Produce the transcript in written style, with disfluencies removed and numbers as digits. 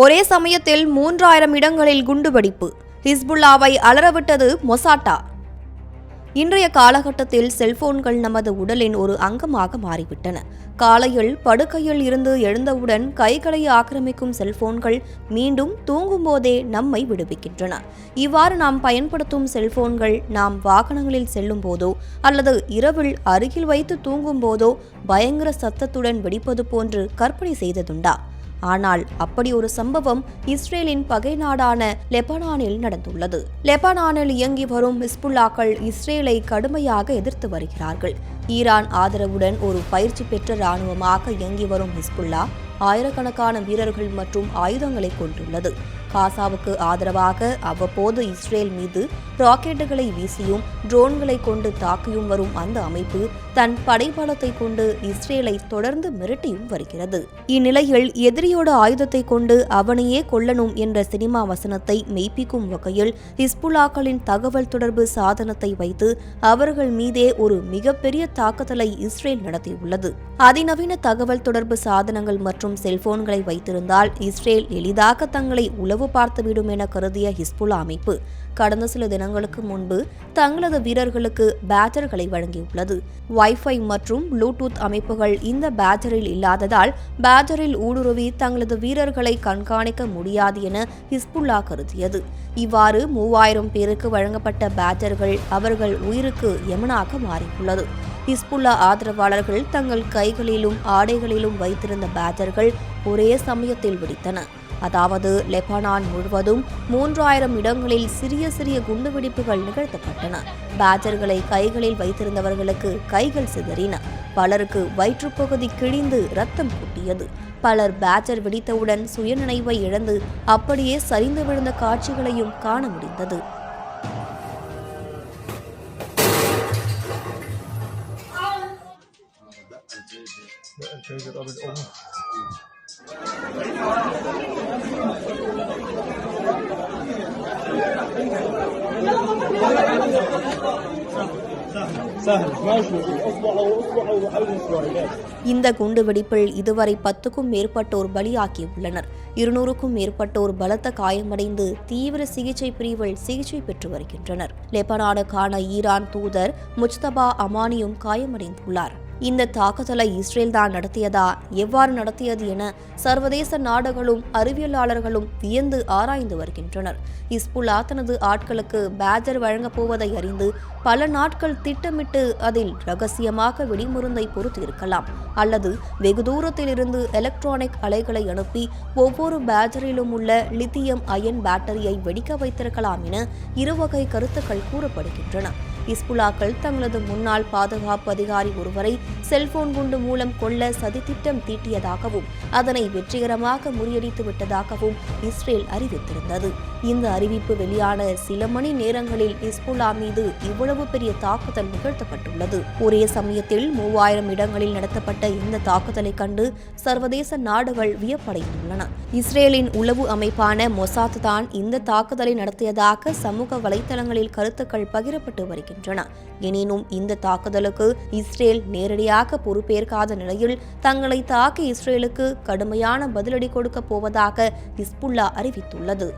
ஒரே சமயத்தில் 3000 இடங்களில் குண்டுவெடிப்பு. ஹிஸ்புல்லாவை அலறவிட்டது மொசாட்டா. இன்றைய காலகட்டத்தில் செல்போன்கள் நமது உடலின் ஒரு அங்கமாக மாறிவிட்டன. காலையில் படுக்கையில் இருந்து எழுந்தவுடன் கைகளை ஆக்கிரமிக்கும் செல்போன்கள் மீண்டும் தூங்கும்போதே நம்மை விடுவிக்கின்றன. இவ்வாறு நாம் பயன்படுத்தும் செல்போன்கள் நாம் வாகனங்களில் செல்லும் போதோ அல்லது இரவில் அருகில் வைத்து தூங்கும் போதோ பயங்கர சத்தத்துடன் வெடிப்பது போன்று கற்பனை செய்ததுண்டா? ஆனால் அப்படி ஒரு சம்பவம் இஸ்ரேலின் பகை நாடான லெபனானில் நடந்துள்ளது. லெபனானில் இயங்கி வரும் ஹிஸ்புல்லாக்கள் இஸ்ரேலை கடுமையாக எதிர்த்து வருகிறார்கள். ஈரான் ஆதரவுடன் ஒரு பயிற்சி பெற்ற இராணுவமாக இயங்கி வரும் ஹிஸ்புல்லா ஆயிரக்கணக்கான வீரர்கள் மற்றும் ஆயுதங்களை கொண்டுள்ளது. காசாவுக்கு ஆதரவாக அவ்வப்போது இஸ்ரேல் மீது ராக்கெட்டுகளை வீசியும் ட்ரோன்களை கொண்டு தாக்கியும் வரும் அந்த அமைப்பு தன் படைபலத்தை கொண்டு இஸ்ரேலை தொடர்ந்து மிரட்டியும் வருகிறது. இந்நிலையில் எதிரியோட ஆயுதத்தை கொண்டு அவனையே கொல்லணும் என்ற சினிமா வசனத்தை மெய்ப்பிக்கும் வகையில் ஹிஸ்புல்லாக்களின் தகவல் தொடர்பு சாதனத்தை வைத்து அவர்கள் மீதே ஒரு மிகப்பெரிய தாக்குதலை இஸ்ரேல் நடத்தியுள்ளது. அதிநவீன தகவல் தொடர்பு சாதனங்கள் மற்றும் செல்போன்களை வைத்திருந்தால் இஸ்ரேல் எளிதாக தங்களை உளவு பார்த்துவிடும் என கருதிய ஹிஸ்புல்லா அமைப்பு கடந்த சில தினங்களுக்கு முன்பு தங்களது வீரர்களுக்கு பேட்டர்களை வழங்கியுள்ளது. வைஃபை மற்றும் ப்ளூடூத் அமைப்புகள் இந்த பேட்டரில் இல்லாததால் பேட்டரில் ஊடுருவி தங்களது வீரர்களை கண்காணிக்க முடியாது என ஹிஸ்புல்லா கருதியது. இவ்வாறு 3000 பேருக்கு வழங்கப்பட்ட பேட்டர்கள் அவர்கள் உயிருக்கு யமனாக மாறியுள்ளது. ஹிஸ்புல்லா ஆதரவாளர்கள் தங்கள் கைகளிலும் ஆடைகளிலும் வைத்திருந்த பேட்டர்கள் ஒரே சமயத்தில் வெடித்தன. அதாவது லெபனான் முழுவதும் 3000 இடங்களில் சிறிய சிறிய குண்டுவெடிப்புகள் நிகழ்த்தப்பட்டன. பேட்டர்களை கைகளில் வைத்திருந்தவர்களுக்கு கைகள் சிதறின. பலருக்கு வயிற்றுப்பகுதி கிழிந்து ரத்தம் கொட்டியது. பலர் பேட்டர் வெடித்தவுடன் சுயநினைவை இழந்து அப்படியே சரிந்து விழுந்த காட்சிகளையும் காண முடிந்தது. இந்த குண்டுவெடிப்பில் இதுவரை 10க்கும் மேற்பட்டோர் பலியாகியுள்ளனர். 200க்கும் மேற்பட்டோர் பலத்த காயமடைந்து தீவிர சிகிச்சை பிரிவில் சிகிச்சை பெற்று வருகின்றனர். லெபனானுக்கான ஈரான் தூதர் முஜ்தபா அமானியும் காயமடைந்துள்ளார். இந்த தாக்குதலை இஸ்ரேல் தான் நடத்தியதா, எவ்வாறு நடத்தியது என சர்வதேச நாடுகளும் அறிவியலாளர்களும் வியந்து ஆராய்ந்து வருகின்றனர். ஹிஸ்புல்லா தனது ஆட்களுக்கு பேட்டர் வழங்கப் போவதை அறிந்து பல நாட்கள் திட்டமிட்டு அதில் ரகசியமாக வெடிமருந்தை பொறுத்து இருக்கலாம், அல்லது வெகு தூரத்தில் இருந்து எலக்ட்ரானிக் அலைகளை அனுப்பி ஒவ்வொரு பேட்டரியிலும் உள்ள லித்தியம் அயன் பேட்டரியை வெடிக்க வைத்திருக்கலாம் என இருவகை கருத்துக்கள் கூறப்படுகின்றன. ஹிஸ்புல்லாக்கள் தங்களது முன்னாள் பாதுகாப்பு அதிகாரி ஒருவரை செல்போன் குண்டு மூலம் கொல்ல சதித்திட்டம் தீட்டியதாகவும் அதனை வெற்றிகரமாக முறியடித்து விட்டதாகவும் இஸ்ரேல் அறிவித்திருந்தது. இந்த அறிவிப்பு வெளியான சில மணி நேரங்களில் ஹிஸ்புல்லா மீது இவ்வளவு பெரிய தாக்குதல் நிகழ்த்தப்பட்டுள்ளது. ஒரே சமயத்தில் 3000 இடங்களில் நடத்தப்பட்ட இந்த தாக்குதலை கண்டு சர்வதேச நாடுகள் வியப்படைந்துள்ளன. இஸ்ரேலின் உளவு அமைப்பான மொசாத் தான் இந்த தாக்குதலை நடத்தியதாக சமூக வலைதளங்களில் கருத்துக்கள் பகிரப்பட்டு வருகின்றன. எனினும் இந்த தாக்குதலுக்கு இஸ்ரேல் நேரடியாக பொறுப்பேற்காத நிலையில் தங்களை தாக்கி இஸ்ரேலுக்கு கடுமையான பதிலடி கொடுக்கப் போவதாக ஹிஸ்புல்லா அறிவித்துள்ளது.